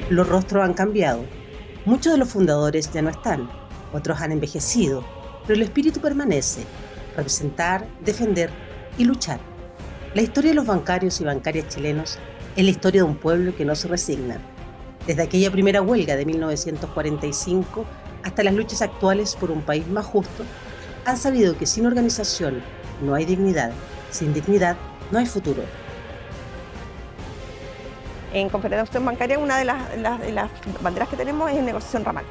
Los rostros han cambiado. Muchos de los fundadores ya no están, otros han envejecido, pero el espíritu permanece: representar, defender y luchar. La historia de los bancarios y bancarias chilenos es la historia de un pueblo que no se resigna. Desde aquella primera huelga de 1945 hasta las luchas actuales por un país más justo, han sabido que sin organización no hay dignidad, sin dignidad no hay futuro. En Confederación Bancaria una de las banderas que tenemos es negociación ramal,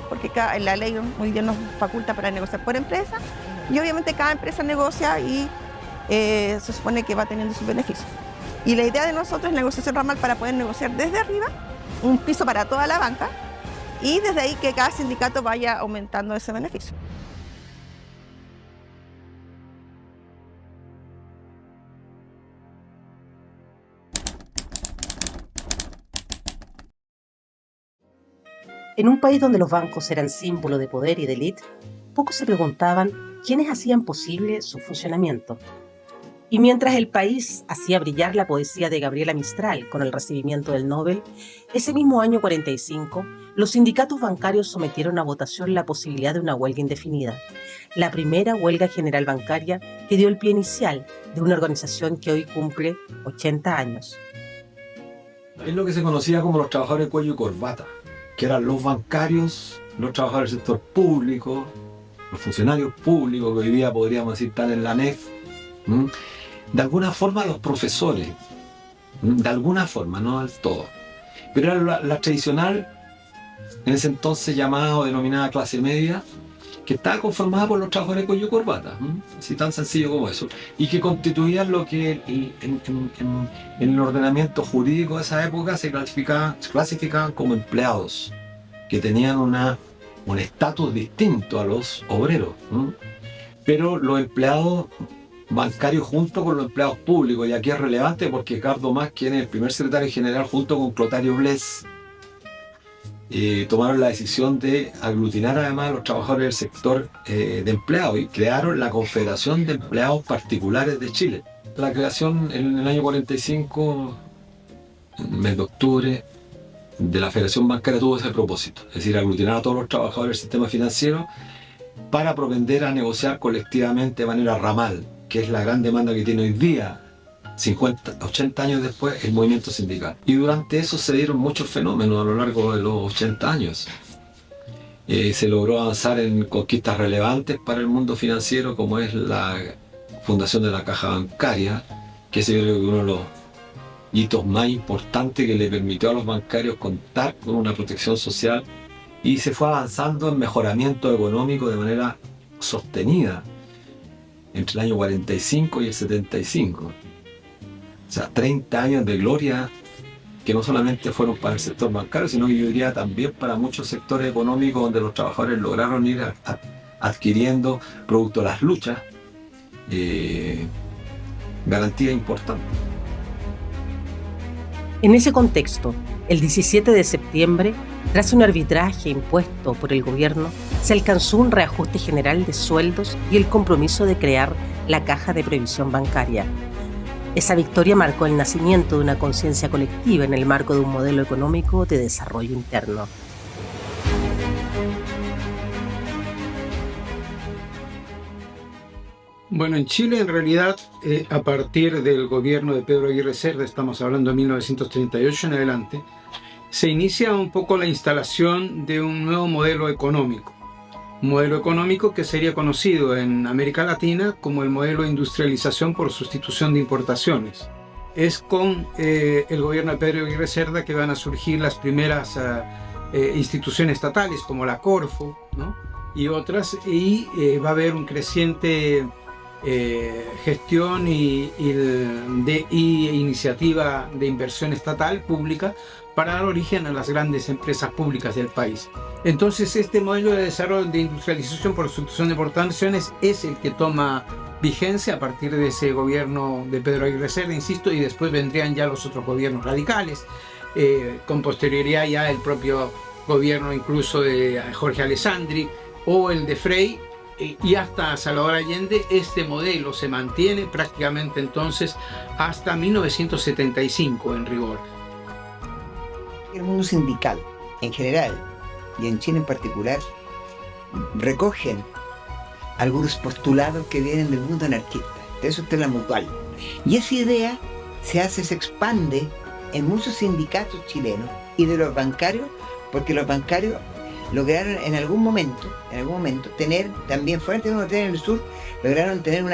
porque la ley muy bien nos faculta para negociar por empresa y obviamente cada empresa negocia y se supone que va teniendo sus beneficios. Y la idea de nosotros es negociación ramal para poder negociar desde arriba un piso para toda la banca y desde ahí que cada sindicato vaya aumentando ese beneficio. En un país donde los bancos eran símbolo de poder y de élite, pocos se preguntaban quiénes hacían posible su funcionamiento. Y mientras el país hacía brillar la poesía de Gabriela Mistral con el recibimiento del Nobel, ese mismo año 45, los sindicatos bancarios sometieron a votación la posibilidad de una huelga indefinida, la primera huelga general bancaria que dio el pie inicial de una organización que hoy cumple 80 años. Es lo que se conocía como los trabajadores de cuello y corbata, que eran los bancarios, los trabajadores del sector público, los funcionarios públicos que hoy día podríamos decir están en la NEF, de alguna forma los profesores, de alguna forma, no del todo, pero era la tradicional, en ese entonces llamada o denominada clase media, que estaba conformada por los trabajadores de cuello y corbata, así tan sencillo como eso, y que constituían lo que en el ordenamiento jurídico de esa época se clasificaban como empleados, que tenían un estatus distinto a los obreros, pero los empleados bancarios junto con los empleados públicos, y aquí es relevante porque Ricardo Mas, quien es el primer secretario general junto con Clotario Blest, tomaron la decisión de aglutinar además a los trabajadores del sector de empleados y crearon la Confederación de Empleados Particulares de Chile. La creación en el año 45, en el mes de octubre, de la Federación Bancaria tuvo ese propósito, es decir, aglutinar a todos los trabajadores del sistema financiero para propender a negociar colectivamente de manera ramal, que es la gran demanda que tiene hoy día, 80 años después, el movimiento sindical. Y durante eso se dieron muchos fenómenos a lo largo de los 80 años. Se logró avanzar en conquistas relevantes para el mundo financiero, como es la fundación de la Caja Bancaria, que es uno de los hitos más importantes que le permitió a los bancarios contar con una protección social, y se fue avanzando en mejoramiento económico de manera sostenida entre el año 45 y el 75. O sea, 30 años de gloria que no solamente fueron para el sector bancario, sino que yo diría también para muchos sectores económicos donde los trabajadores lograron ir adquiriendo, producto de las luchas, garantías importantes. En ese contexto, el 17 de septiembre, tras un arbitraje impuesto por el gobierno, se alcanzó un reajuste general de sueldos y el compromiso de crear la Caja de Previsión Bancaria. Esa victoria marcó el nacimiento de una conciencia colectiva en el marco de un modelo económico de desarrollo interno. Bueno, en Chile en realidad a partir del gobierno de Pedro Aguirre Cerda, estamos hablando de 1938 en adelante, se inicia un poco la instalación de un nuevo modelo económico. Un modelo económico que sería conocido en América Latina como el modelo de industrialización por sustitución de importaciones. Es con el gobierno de Pedro Aguirre Cerda que van a surgir las primeras instituciones estatales como la Corfo, ¿no? Y otras, y va a haber un creciente gestión y iniciativa de inversión estatal pública para dar origen a las grandes empresas públicas del país. Entonces este modelo de desarrollo de industrialización por sustitución de importaciones es el que toma vigencia a partir de ese gobierno de Pedro Aguirre Cerda, insisto, y después vendrían ya los otros gobiernos radicales, con posterioridad ya el propio gobierno incluso de Jorge Alessandri o el de Frei, y hasta Salvador Allende. Este modelo se mantiene prácticamente entonces hasta 1975 en rigor. que el mundo sindical en general y en Chile en particular recogen algunos postulados que vienen del mundo anarquista. De eso está la Mutual. Y esa idea se expande en muchos sindicatos chilenos y de los bancarios, porque los bancarios lograron en algún momento tener, también fuera de en el sur, lograron tener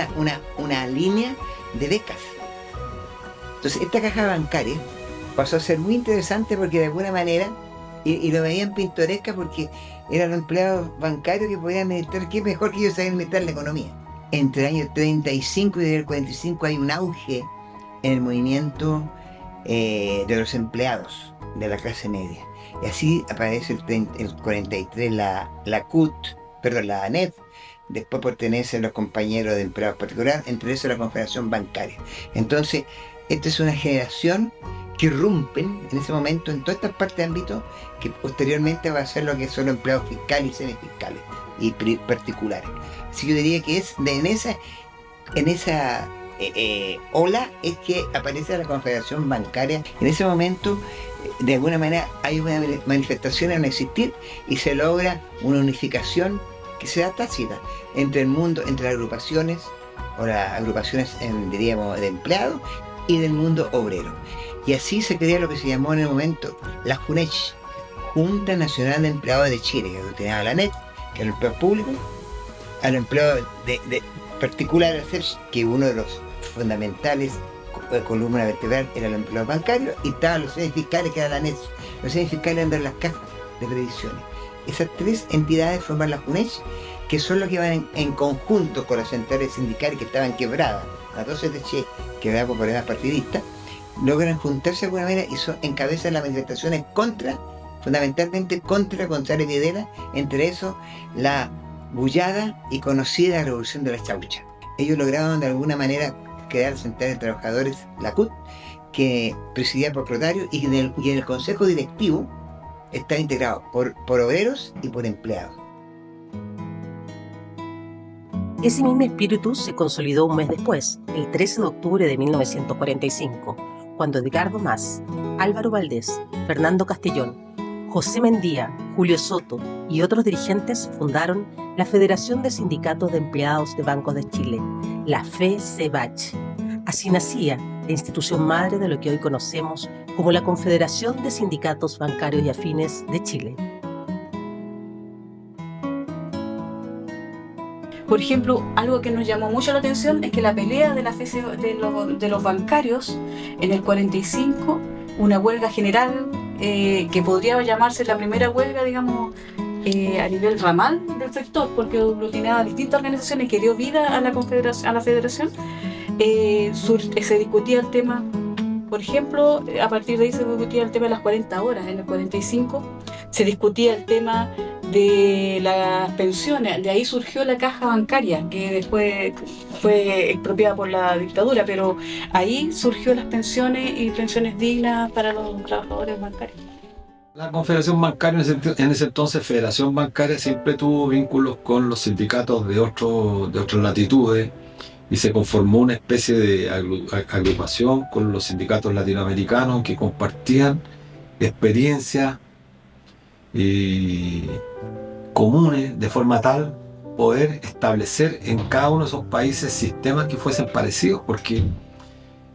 una línea de becas. Entonces esta caja bancaria pasó a ser muy interesante porque de alguna manera, y lo veían pintoresca porque eran los empleados bancarios que podían administrar, que mejor que ellos sabían administrar la economía. Entre el año 35 y el 45 hay un auge en el movimiento de los empleados de la clase media. Y así aparece el 43 la ANEF, después pertenecen los compañeros de empleados particulares, entre eso la Confederación Bancaria. Entonces, esta es una generación que irrumpen en ese momento en todas estas partes de ámbito que posteriormente va a ser lo que son los empleados fiscales y semifiscales y particulares. Así yo diría que es en esa ola es que aparece la Confederación Bancaria. En ese momento, de alguna manera, hay una manifestación a no existir y se logra una unificación que se da tácita entre el mundo, entre las agrupaciones, o las agrupaciones, diríamos, de empleados y del mundo obrero. Y así se crea lo que se llamó en el momento la JUNECH, Junta Nacional de Empleados de Chile, que tenía a la NET, que era el empleo público, a los empleados de particular, que uno de los fundamentales columna vertebral era el empleo bancario, y estaban los semifiscales, que era la NET. Los semifiscales eran de las cajas de previsiones. Esas tres entidades forman la JUNECH, que son los que van en conjunto con las centrales sindicales que estaban quebradas, las 12 de Che, quebradas por problemas partidistas, logran juntarse de alguna manera y encabezan las manifestaciones fundamentalmente contra González Videla, entre eso la bullada y conocida Revolución de la Chaucha. Ellos lograron de alguna manera crear centrales de trabajadores, la CUT, que presidía por Clotario, y en el consejo directivo está integrado por obreros y por empleados. Ese mismo espíritu se consolidó un mes después, el 13 de octubre de 1945, cuando Edgardo Mas, Álvaro Valdés, Fernando Castellón, José Mendía, Julio Soto y otros dirigentes fundaron la Federación de Sindicatos de Empleados de Bancos de Chile, la FECEBACH. Así nacía la institución madre de lo que hoy conocemos como la Confederación de Sindicatos Bancarios y Afines de Chile. Por ejemplo, algo que nos llamó mucho la atención es que la pelea de los bancarios en el 45, una huelga general que podría llamarse la primera huelga, digamos, a nivel ramal del sector, porque aglutinaba distintas organizaciones que dio vida a la federación, se discutía el tema, por ejemplo, a partir de ahí se discutía el tema de las 40 horas. En el 45 se discutía el tema de las pensiones. De ahí surgió la caja bancaria, que después fue expropiada por la dictadura, pero ahí surgió las pensiones y pensiones dignas para los trabajadores bancarios. La Confederación Bancaria, en ese entonces Federación Bancaria, siempre tuvo vínculos con los sindicatos de otras latitudes, y se conformó una especie de agrupación con los sindicatos latinoamericanos que compartían experiencias comunes, de forma tal poder establecer en cada uno de esos países sistemas que fuesen parecidos, porque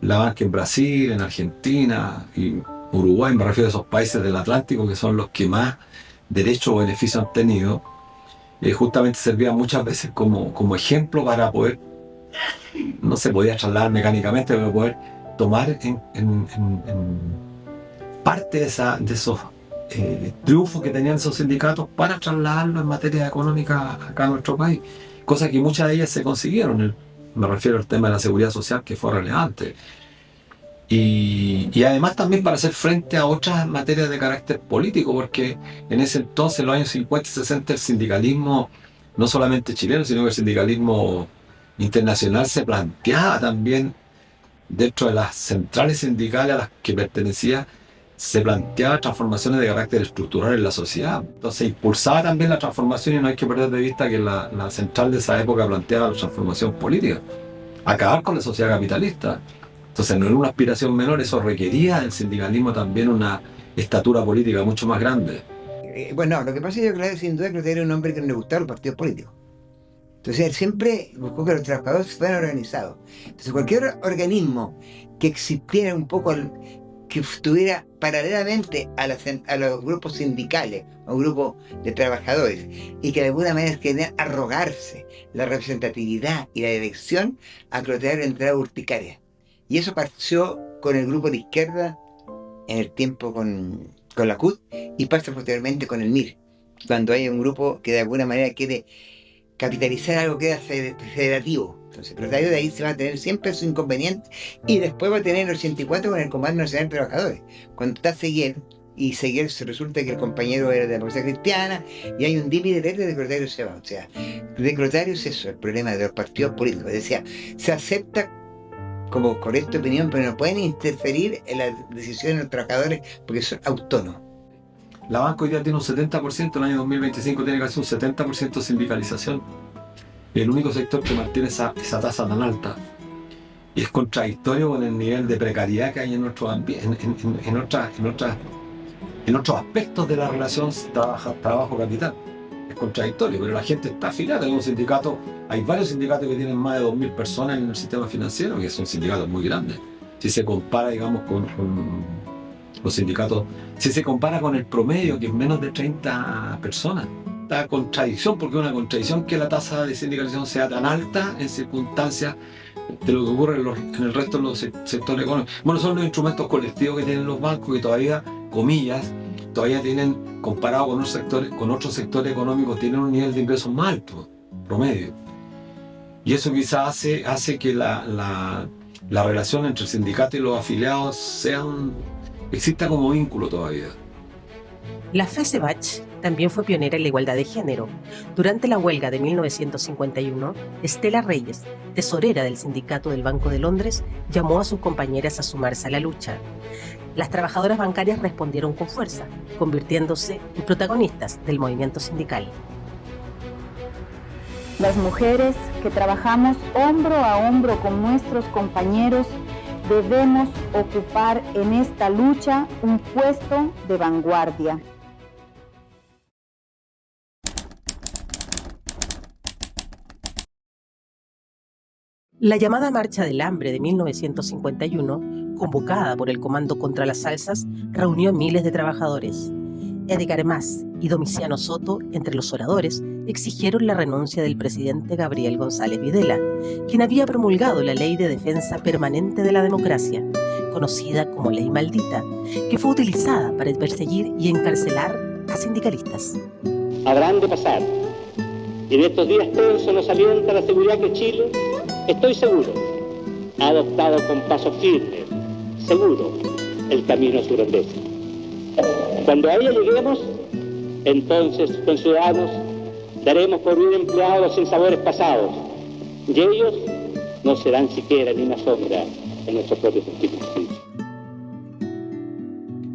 la banca en Brasil, en Argentina y Uruguay, me refiero a esos países del Atlántico que son los que más derechos o beneficios han tenido, justamente servían muchas veces como ejemplo para poder, no se podía trasladar mecánicamente, pero poder tomar en parte de esos triunfos que tenían esos sindicatos para trasladarlo en materia económica acá en nuestro país, cosas que muchas de ellas se consiguieron. Me refiero al tema de la seguridad social, que fue relevante, y además también para hacer frente a otras materias de carácter político, porque en ese entonces, en los años 50 y 60, el sindicalismo, no solamente chileno, sino que el sindicalismo internacional se planteaba también dentro de las centrales sindicales a las que pertenecía, se planteaba transformaciones de carácter estructural en la sociedad. Entonces impulsaba también la transformación, y no hay que perder de vista que la central de esa época planteaba la transformación política, acabar con la sociedad capitalista. Entonces no era una aspiración menor, eso requería del sindicalismo también una estatura política mucho más grande. Bueno, lo que pasa es que Clotario, sin duda, Clotario era un hombre que no le gustaban los partidos políticos. Entonces él siempre buscó que los trabajadores fueran organizados. Entonces cualquier organismo que existiera un poco, que estuviera paralelamente a los grupos sindicales o grupos de trabajadores y que de alguna manera querían arrogarse la representatividad y la elección, a Clotario entraba urticaria. Y eso partió con el grupo de izquierda en el tiempo con la CUT y pasa posteriormente con el MIR, cuando hay un grupo que de alguna manera quiere capitalizar algo que era federativo. Entonces Clotario de ahí se va a tener siempre su inconveniente y después va a tener el 84 con el Comando Nacional de Trabajadores, cuando está Seguier, y Seguier se resulta que el compañero era de la Democracia Cristiana y hay un dimi de letras de Clotario se va. O sea, de Clotario es eso, el problema de los partidos políticos. Decía, se acepta como correcta opinión, pero no pueden interferir en las decisiones de los trabajadores porque son autónomos. La banca hoy día tiene un 70%, el año 2025 tiene casi un 70% de sindicalización. Es el único sector que mantiene esa tasa tan alta. Y es contradictorio con el nivel de precariedad que hay en nuestro en otros aspectos de la relación trabajo-capital. Es contradictorio, pero la gente está afiliada. Hay un sindicato, hay varios sindicatos que tienen más de 2.000 personas en el sistema financiero, que son sindicatos muy grandes. Si se compara, digamos, con los sindicatos, si se compara con el promedio, que es menos de 30 personas. Esta contradicción, porque es una contradicción que la tasa de sindicalización sea tan alta en circunstancias de lo que ocurre en el resto de los sectores económicos. Bueno, son los instrumentos colectivos que tienen los bancos que todavía, comillas, todavía tienen, comparado con otros sectores económicos, tienen un nivel de ingresos más alto, promedio. Y eso quizás hace que la relación entre el sindicato y los afiliados exista como vínculo todavía. La FECEBACH también fue pionera en la igualdad de género. Durante la huelga de 1951, Estela Reyes, tesorera del sindicato del Banco de Londres, llamó a sus compañeras a sumarse a la lucha. Las trabajadoras bancarias respondieron con fuerza, convirtiéndose en protagonistas del movimiento sindical. Las mujeres que trabajamos hombro a hombro con nuestros compañeros debemos ocupar en esta lucha un puesto de vanguardia. La llamada Marcha del Hambre de 1951, convocada por el Comando contra las Salsas, reunió a miles de trabajadores. Edgar Mas y Domiciano Soto, entre los oradores, exigieron la renuncia del presidente Gabriel González Videla, quien había promulgado la Ley de Defensa Permanente de la Democracia, conocida como Ley Maldita, que fue utilizada para perseguir y encarcelar a sindicalistas. Habrán de pasar. Y en estos días tensos nos alienta la seguridad que Chile, estoy seguro, ha adoptado con paso firme, seguro, el camino a su grandeza. Cuando a ella lleguemos, entonces, con ciudadanos, daremos por bien empleados los sinsabores pasados, y ellos no serán siquiera ni una sombra en nuestros propios sentidos.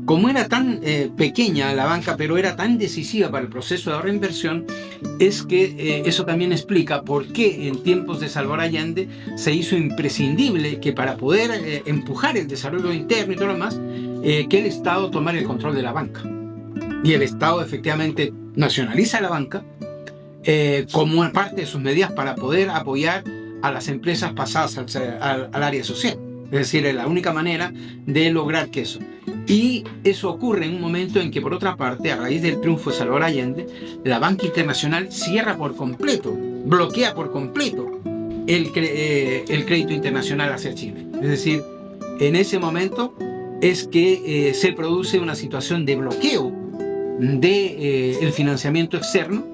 Como era tan pequeña la banca, pero era tan decisiva para el proceso de ahorro e inversión, es que eso también explica por qué en tiempos de Salvador Allende se hizo imprescindible que para poder empujar el desarrollo interno y todo lo demás, que el Estado tomara el control de la banca. Y el Estado efectivamente nacionaliza la banca como parte de sus medidas para poder apoyar a las empresas pasadas al área social. Es decir, es la única manera de lograr que eso. Y eso ocurre en un momento en que, por otra parte, a raíz del triunfo de Salvador Allende, la banca internacional cierra por completo, bloquea por completo el crédito internacional hacia Chile. Es decir, en ese momento es que se produce una situación de bloqueo del financiamiento externo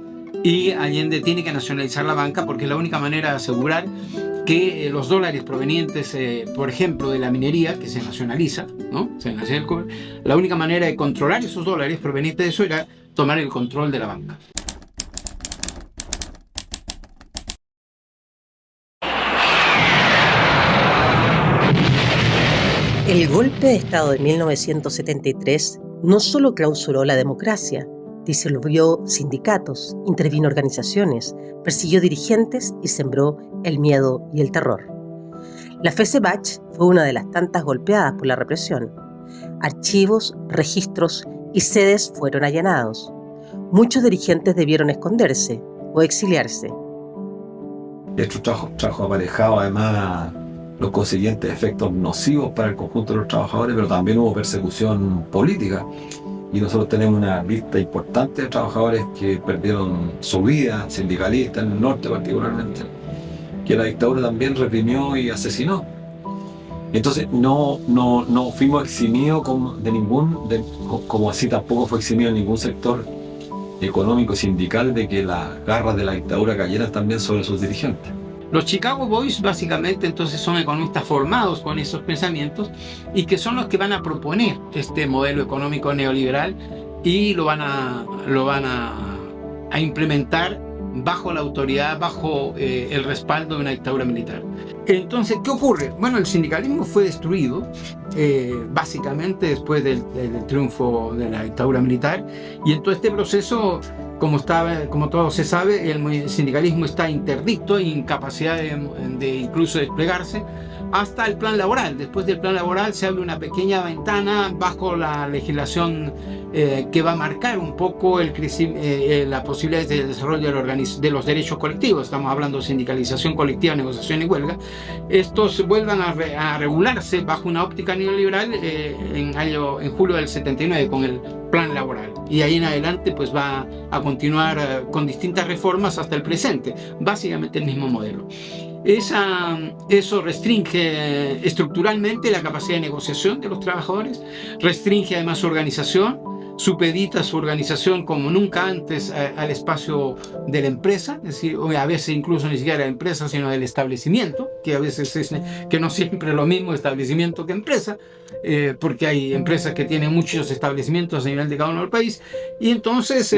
y Allende tiene que nacionalizar la banca porque es la única manera de asegurar que los dólares provenientes, por ejemplo, de la minería, que se nacionaliza, ¿no? La única manera de controlar esos dólares provenientes de eso era tomar el control de la banca. El golpe de Estado de 1973 no solo clausuró la democracia, disolvió sindicatos, intervino organizaciones, persiguió dirigentes y sembró el miedo y el terror. La FECEBACH fue una de las tantas golpeadas por la represión. Archivos, registros y sedes fueron allanados. Muchos dirigentes debieron esconderse o exiliarse. Esto trajo aparejado además los consiguientes efectos nocivos para el conjunto de los trabajadores, pero también hubo persecución política. Y nosotros tenemos una lista importante de trabajadores que perdieron su vida, sindicalistas en el norte particularmente, que la dictadura también reprimió y asesinó. Entonces no fuimos eximidos como así tampoco fue eximido ningún sector económico y sindical de que las garras de la dictadura cayeran también sobre sus dirigentes. Los Chicago Boys básicamente entonces son economistas formados con esos pensamientos y que son los que van a proponer este modelo económico neoliberal y lo van a implementar bajo la autoridad, bajo el respaldo de una dictadura militar. Entonces, ¿qué ocurre? Bueno, el sindicalismo fue destruido básicamente después del triunfo de la dictadura militar, y en todo este proceso, como todo se sabe, el sindicalismo está interdicto e incapacidad de incluso desplegarse hasta el plan laboral. Después del plan laboral se abre una pequeña ventana bajo la legislación que va a marcar un poco la posibilidad de desarrollo de los derechos colectivos. Estamos hablando de sindicalización colectiva, negociación y huelga. Estos vuelvan a regularse bajo una óptica neoliberal en julio del 79 con el plan laboral. Y ahí en adelante pues va a continuar con distintas reformas hasta el presente. Básicamente el mismo modelo. Eso restringe estructuralmente la capacidad de negociación de los trabajadores, restringe además su organización, supedita su organización como nunca antes al espacio de la empresa, es decir, a veces incluso ni siquiera de la empresa, sino del establecimiento, que a veces que no siempre es lo mismo establecimiento que empresa, porque hay empresas que tienen muchos establecimientos a nivel de cada uno del país, y entonces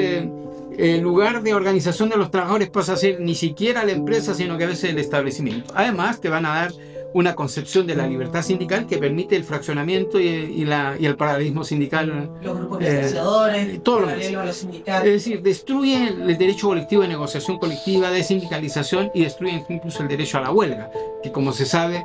el lugar de organización de los trabajadores pasa a ser ni siquiera la empresa, sino que a veces el establecimiento. Además, te van a dar una concepción de la libertad sindical que permite el fraccionamiento y el paralelismo sindical. Los grupos negociadores, todo lo paralelo a los sindicatos. Es decir, destruyen el derecho colectivo de negociación colectiva, de sindicalización, y destruyen incluso el derecho a la huelga, que como se sabe,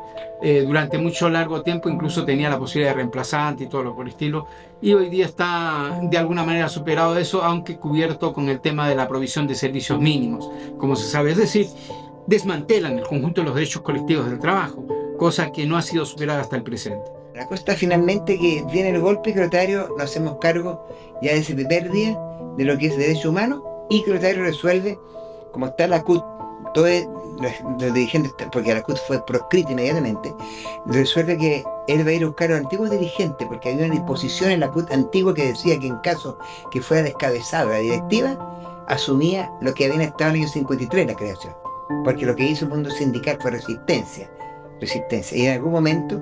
durante mucho largo tiempo incluso tenía la posibilidad de reemplazante y todo lo por el estilo, y hoy día está de alguna manera superado eso, aunque cubierto con el tema de la provisión de servicios mínimos, como se sabe. Es decir, desmantelan el conjunto de los derechos colectivos del trabajo, cosa que no ha sido superada hasta el presente. La cosa está finalmente que viene el golpe y Crotario nos hacemos cargo ya de ese primer día de lo que es derecho humano, y Crotario resuelve, como está la CUT, todos los dirigentes, porque la CUT fue proscrita inmediatamente, resuelve que él va a ir a buscar a los antiguos dirigentes, porque había una disposición en la CUT antigua que decía que en caso que fuera descabezada la directiva, asumía lo que había estado en el año 53 la creación, porque lo que hizo el mundo sindical fue resistencia, y en algún momento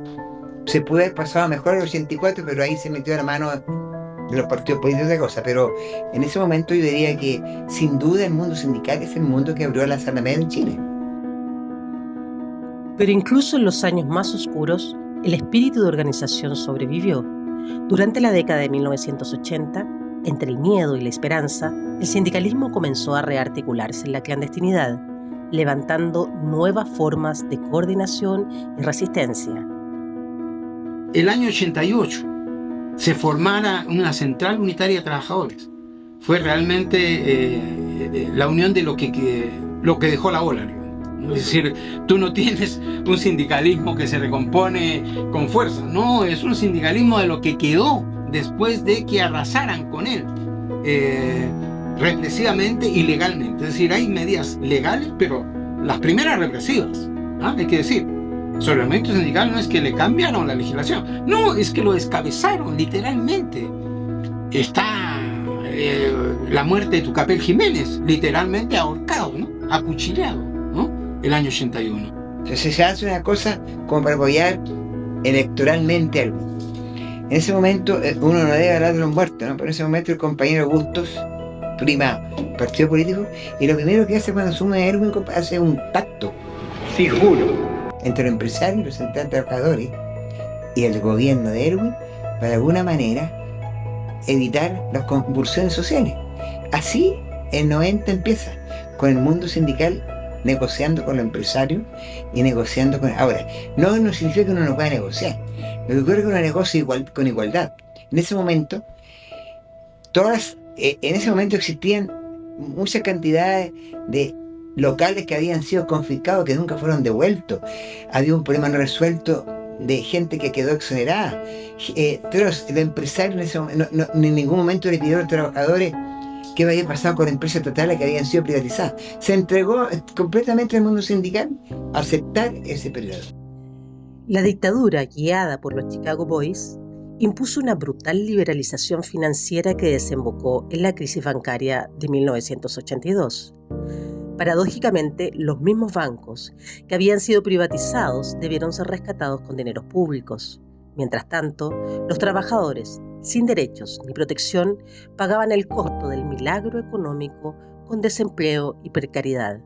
se pudo haber pasado mejor el 84, pero ahí se metió la mano de los partidos políticos de cosas. Pero en ese momento yo diría que sin duda el mundo sindical es el mundo que abrió la Alameda en Chile. Pero incluso en los años más oscuros, el espíritu de organización sobrevivió. Durante la década de 1980, entre el miedo y la esperanza, el sindicalismo comenzó a rearticularse en la clandestinidad, levantando nuevas formas de coordinación y resistencia. El año 88 se formara una central unitaria de trabajadores. Fue realmente la unión de lo que dejó la ola. Es decir, tú no tienes un sindicalismo que se recompone con fuerza, no, es un sindicalismo de lo que quedó después de que arrasaran con él. Represivamente y legalmente. Es decir, hay medidas legales, pero las primeras represivas, hay que decir. Sobre el movimiento sindical no es que le cambiaron la legislación, no, es que lo descabezaron literalmente. Está la muerte de Tucapel Jiménez, literalmente ahorcado, ¿no? Acuchillado, ¿no? El año 81. Entonces se hace una cosa como para apoyar electoralmente algo. En ese momento uno no debe hablar de los muertos, ¿no? Pero en ese momento el compañero Bustos prima partido político, y lo primero que hace cuando asume a Erwin hace un pacto, sí, juro, entre los empresarios y los representantes trabajadores y el gobierno de Erwin para de alguna manera evitar las convulsiones sociales. Así el 90 empieza con el mundo sindical negociando con los empresarios y negociando con... Ahora, no significa que uno no pueda negociar. Lo que ocurre es que uno negocia con igualdad. En ese momento, en ese momento existían muchas cantidades de locales que habían sido confiscados, que nunca fueron devueltos. Había un problema no resuelto de gente que quedó exonerada. El empresario en ese momento, en ningún momento le pidió a los trabajadores qué había pasado con empresas estatales que habían sido privatizadas. Se entregó completamente al mundo sindical a aceptar ese periodo. La dictadura, guiada por los Chicago Boys, impuso una brutal liberalización financiera que desembocó en la crisis bancaria de 1982. Paradójicamente, los mismos bancos que habían sido privatizados debieron ser rescatados con dineros públicos. Mientras tanto, los trabajadores, sin derechos ni protección, pagaban el costo del milagro económico con desempleo y precariedad.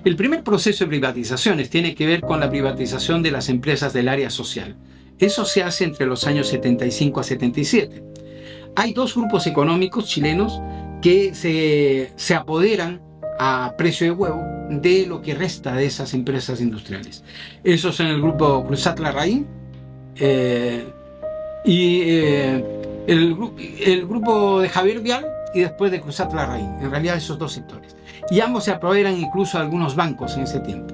El primer proceso de privatizaciones tiene que ver con la privatización de las empresas del área social. Eso se hace entre los años 75 a 77. Hay dos grupos económicos chilenos que se apoderan a precio de huevo de lo que resta de esas empresas industriales. Esos son el grupo Cruzat Larraín y el grupo de Javier Vial y después de Cruzat Larraín. En realidad esos dos sectores. Y ambos se apoderan incluso a algunos bancos en ese tiempo.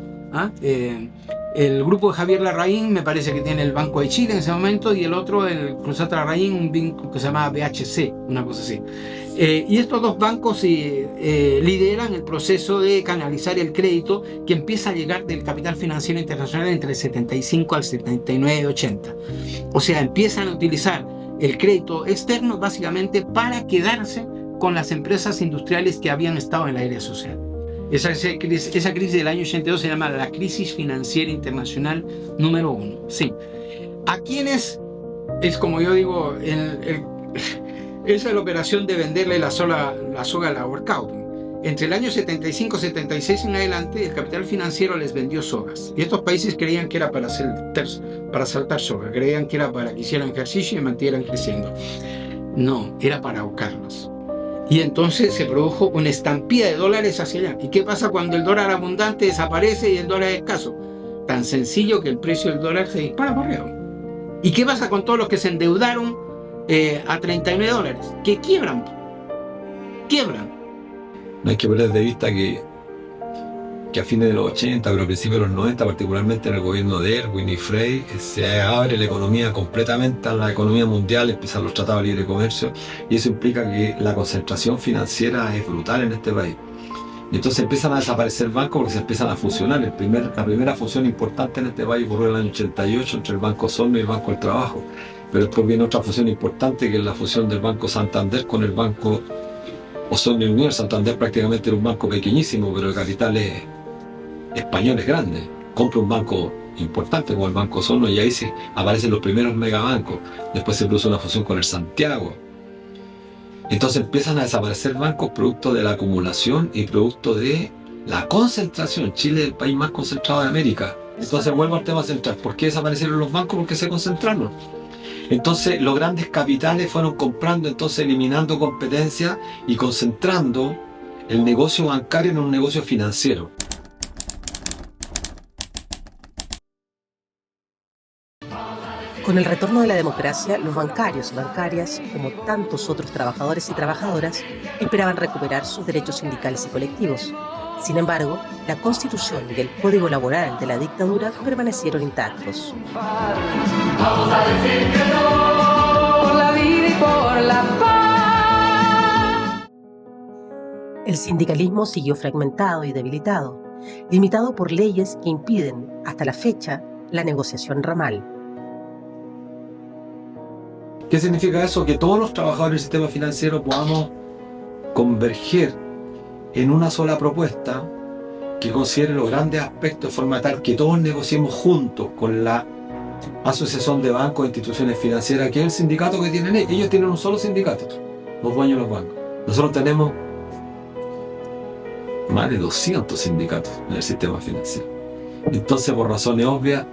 El grupo de Javier Larraín me parece que tiene el Banco de Chile en ese momento y el otro, el Cruzat Larraín, un banco que se llamaba BHC, una cosa así. Y estos dos bancos lideran el proceso de canalizar el crédito que empieza a llegar del capital financiero internacional entre el 75 al 79, 80. O sea, empiezan a utilizar el crédito externo básicamente para quedarse con las empresas industriales que habían estado en la área social. Esa crisis del año 82 se llama la crisis financiera internacional número 1. Sí. ¿A quiénes? Es como yo digo, esa es la operación de venderle la soga al ahorcado. Entre el año 75-76 en adelante, el capital financiero les vendió sogas. Y estos países creían que era para saltar sogas, creían que era para que hicieran ejercicio y mantuvieran creciendo. No, era para ahorcarlos. Y entonces se produjo una estampida de dólares hacia allá. ¿Y qué pasa cuando el dólar abundante desaparece y el dólar es escaso? Tan sencillo que el precio del dólar se dispara para arriba. ¿Y qué pasa con todos los que se endeudaron a 39 dólares? Que quiebran. No hay que perder de vista que a fines de los 80, pero a principios de los 90, particularmente en el gobierno de Erwin y Frey, se abre la economía completamente a la economía mundial, empiezan los tratados de libre comercio, y eso implica que la concentración financiera es brutal en este país. Y entonces empiezan a desaparecer bancos porque se empiezan a fusionar. La primera fusión importante en este país ocurrió en el año 88 entre el Banco Osorno y el Banco del Trabajo. Pero después viene otra fusión importante, que es la fusión del Banco Santander con el Banco Osorno y Unión. Santander prácticamente era un banco pequeñísimo, pero de capitales españoles grandes. Compra un banco importante como el Banco Osorno y ahí aparecen los primeros megabancos. Después se produce una fusión con el Santiago. Entonces empiezan a desaparecer bancos producto de la acumulación y producto de la concentración. Chile es el país más concentrado de América. Entonces vuelvo al tema central. ¿Por qué desaparecieron los bancos? Porque se concentraron. Entonces los grandes capitales fueron comprando, entonces eliminando competencia y concentrando el negocio bancario en un negocio financiero. Con el retorno de la democracia, los bancarios y bancarias, como tantos otros trabajadores y trabajadoras, esperaban recuperar sus derechos sindicales y colectivos. Sin embargo, la Constitución y el Código Laboral de la dictadura permanecieron intactos. Vamos a decir que no, por la vida y por la paz. El sindicalismo siguió fragmentado y debilitado, limitado por leyes que impiden, hasta la fecha, la negociación ramal. ¿Qué significa eso? Que todos los trabajadores del sistema financiero podamos converger en una sola propuesta que considere los grandes aspectos de forma tal que todos negociemos juntos con la Asociación de Bancos e Instituciones Financieras, que es el sindicato que tienen ellos. Ellos tienen un solo sindicato, los dueños de los bancos. Nosotros tenemos más de 200 sindicatos en el sistema financiero. Entonces, por razones obvias,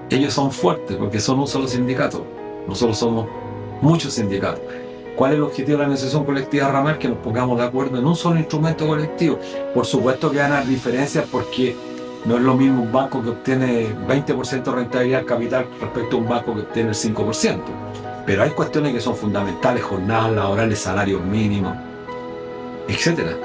ellos son fuertes porque son un solo sindicato. Nosotros somos muchos sindicatos. ¿Cuál es el objetivo de la negociación colectiva ramal? Que nos pongamos de acuerdo en un solo instrumento colectivo. Por supuesto que van a haber diferencias porque no es lo mismo un banco que obtiene 20% de rentabilidad al capital respecto a un banco que obtiene el 5%. Pero hay cuestiones que son fundamentales, jornadas laborales, salarios mínimos, etc.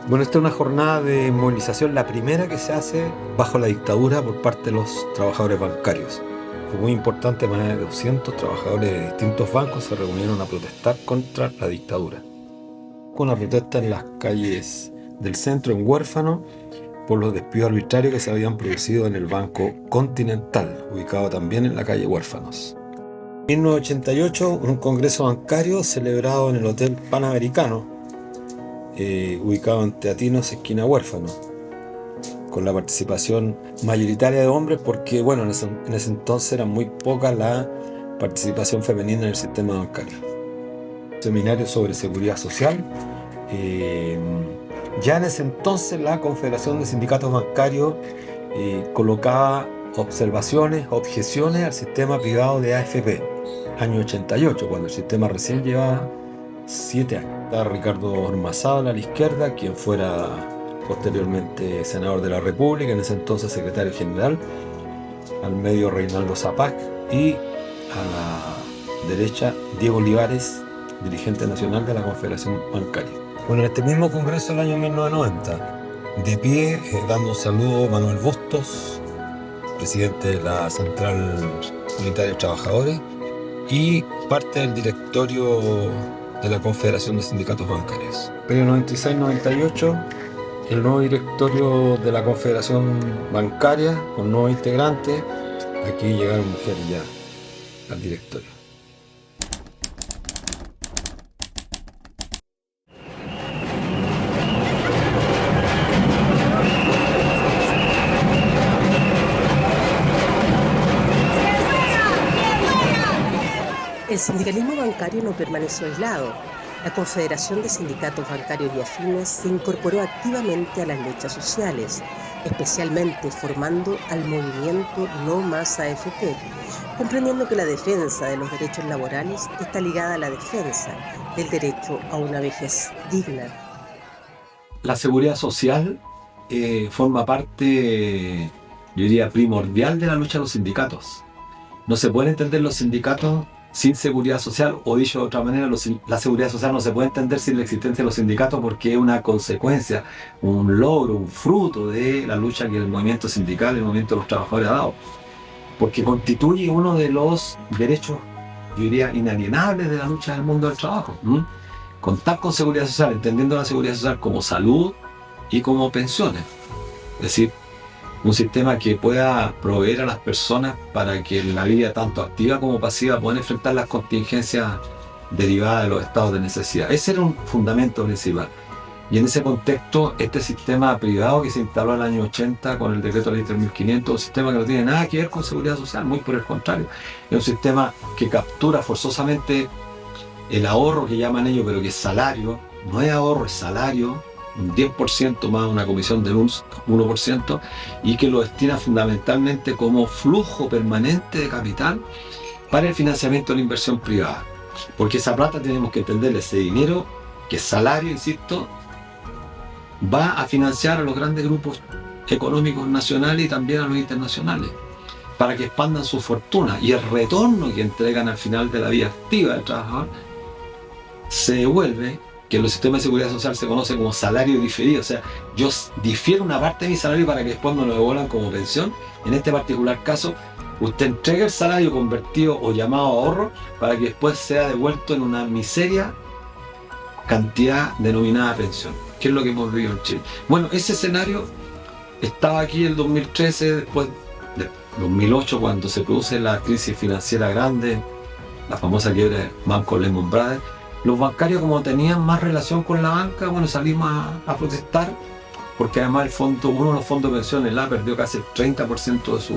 Bueno, esta es una jornada de movilización, la primera que se hace bajo la dictadura por parte de los trabajadores bancarios. Fue muy importante, más de 200 trabajadores de distintos bancos se reunieron a protestar contra la dictadura. Con una protesta en las calles del centro, en Huérfano, por los despidos arbitrarios que se habían producido en el Banco Continental, ubicado también en la calle Huérfanos. En 1988, un congreso bancario celebrado en el Hotel Panamericano, ubicado en Teatinos, esquina Huérfano, con la participación mayoritaria de hombres, porque bueno, en ese entonces era muy poca la participación femenina en el sistema bancario. Seminario sobre seguridad social. Ya en ese entonces la Confederación de Sindicatos Bancarios colocaba observaciones, objeciones al sistema privado de AFP, año 88, cuando el sistema recién llevaba 7 años. Estaba Ricardo Ormazábal a la izquierda, quien fuera posteriormente senador de la República, en ese entonces secretario general, al medio Reinaldo Zapac, y a la derecha Diego Olivares, dirigente nacional de la Confederación Bancaria. Bueno, en este mismo congreso del año 1990, de pie, dando un saludo Manuel Bustos, presidente de la Central Unitaria de Trabajadores, y parte del directorio de la Confederación de Sindicatos Bancarios. Periodo 96-98, el nuevo directorio de la Confederación Bancaria, con nuevos integrantes. Aquí llegaron mujeres ya al directorio. El sindicalismo bancario no permaneció aislado. La Confederación de Sindicatos Bancarios y Afines se incorporó activamente a las luchas sociales, especialmente formando al movimiento No Más AFP, comprendiendo que la defensa de los derechos laborales está ligada a la defensa del derecho a una vejez digna. La seguridad social forma parte, yo diría, primordial de la lucha de los sindicatos. No se pueden entender los sindicatos sin seguridad social, o dicho de otra manera, la seguridad social no se puede entender sin la existencia de los sindicatos, porque es una consecuencia, un logro, un fruto de la lucha que el movimiento sindical, el movimiento de los trabajadores ha dado, porque constituye uno de los derechos, yo diría, inalienables de la lucha del mundo del trabajo. Contar con seguridad social, entendiendo la seguridad social como salud y como pensiones, es decir, un sistema que pueda proveer a las personas para que en la vida tanto activa como pasiva puedan enfrentar las contingencias derivadas de los estados de necesidad. Ese era un fundamento principal. Y en ese contexto, este sistema privado que se instaló en el año 80 con el decreto de ley 3500, un sistema que no tiene nada que ver con seguridad social, muy por el contrario. Es un sistema que captura forzosamente el ahorro que llaman ellos, pero que es salario, no es ahorro, es salario, un 10% más una comisión del 1%, y que lo destina fundamentalmente como flujo permanente de capital para el financiamiento de la inversión privada. Porque esa plata tenemos que entender, ese dinero, que es salario, insisto, va a financiar a los grandes grupos económicos nacionales y también a los internacionales, para que expandan su fortuna, y el retorno que entregan al final de la vida activa del trabajador se devuelve, que en los sistemas de seguridad social se conoce como salario diferido. O sea, yo difiero una parte de mi salario para que después me lo devuelvan como pensión. En este particular caso, usted entrega el salario convertido o llamado ahorro para que después sea devuelto en una miseria cantidad denominada pensión, que es lo que hemos vivido en Chile. Bueno, ese escenario estaba aquí en el 2013, después de 2008, cuando se produce la crisis financiera grande, la famosa quiebra de Banco Lehman Brothers. Los bancarios, como tenían más relación con la banca, bueno, salimos a protestar, porque además uno de los fondos de pensiones perdió casi el 30% de su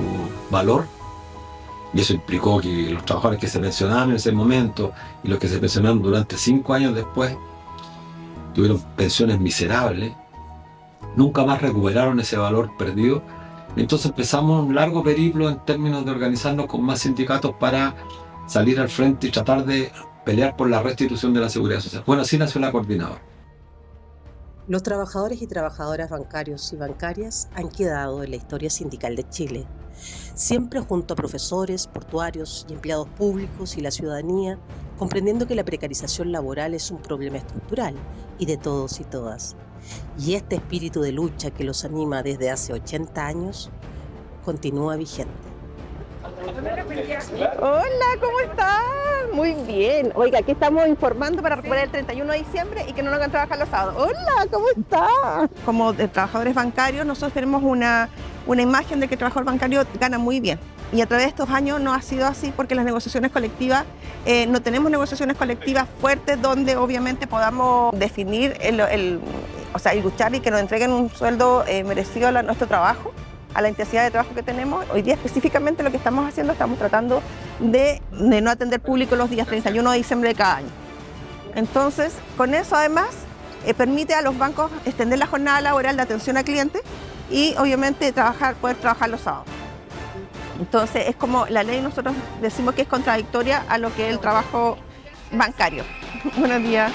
valor, y eso implicó que los trabajadores que se pensionaban en ese momento y los que se pensionaron durante 5 años después tuvieron pensiones miserables, nunca más recuperaron ese valor perdido. Entonces empezamos un largo periplo en términos de organizarnos con más sindicatos para salir al frente y tratar de pelear por la restitución de la seguridad social. Bueno, así nació la coordinadora. Los trabajadores y trabajadoras bancarios y bancarias han quedado en la historia sindical de Chile, siempre junto a profesores, portuarios y empleados públicos y la ciudadanía, comprendiendo que la precarización laboral es un problema estructural y de todos y todas. Y este espíritu de lucha que los anima desde hace 80 años continúa vigente. Hola, ¿cómo están? Muy bien. Oiga, aquí estamos informando para recuperar el 31 de diciembre y que no nos hagan trabajar los sábados. Hola, ¿cómo están? Como de trabajadores bancarios, nosotros tenemos una imagen de que el trabajador bancario gana muy bien. Y a través de estos años no ha sido así porque las negociaciones colectivas, no tenemos negociaciones colectivas fuertes donde obviamente podamos definir y luchar y que nos entreguen un sueldo merecido a nuestro trabajo, a la intensidad de trabajo que tenemos. Hoy día específicamente lo que estamos haciendo, estamos tratando de no atender público los días 31 de diciembre de cada año. Entonces, con eso además permite a los bancos extender la jornada laboral de atención al cliente y obviamente poder trabajar los sábados. Entonces es como la ley, nosotros decimos que es contradictoria a lo que es el trabajo bancario. Buenos días.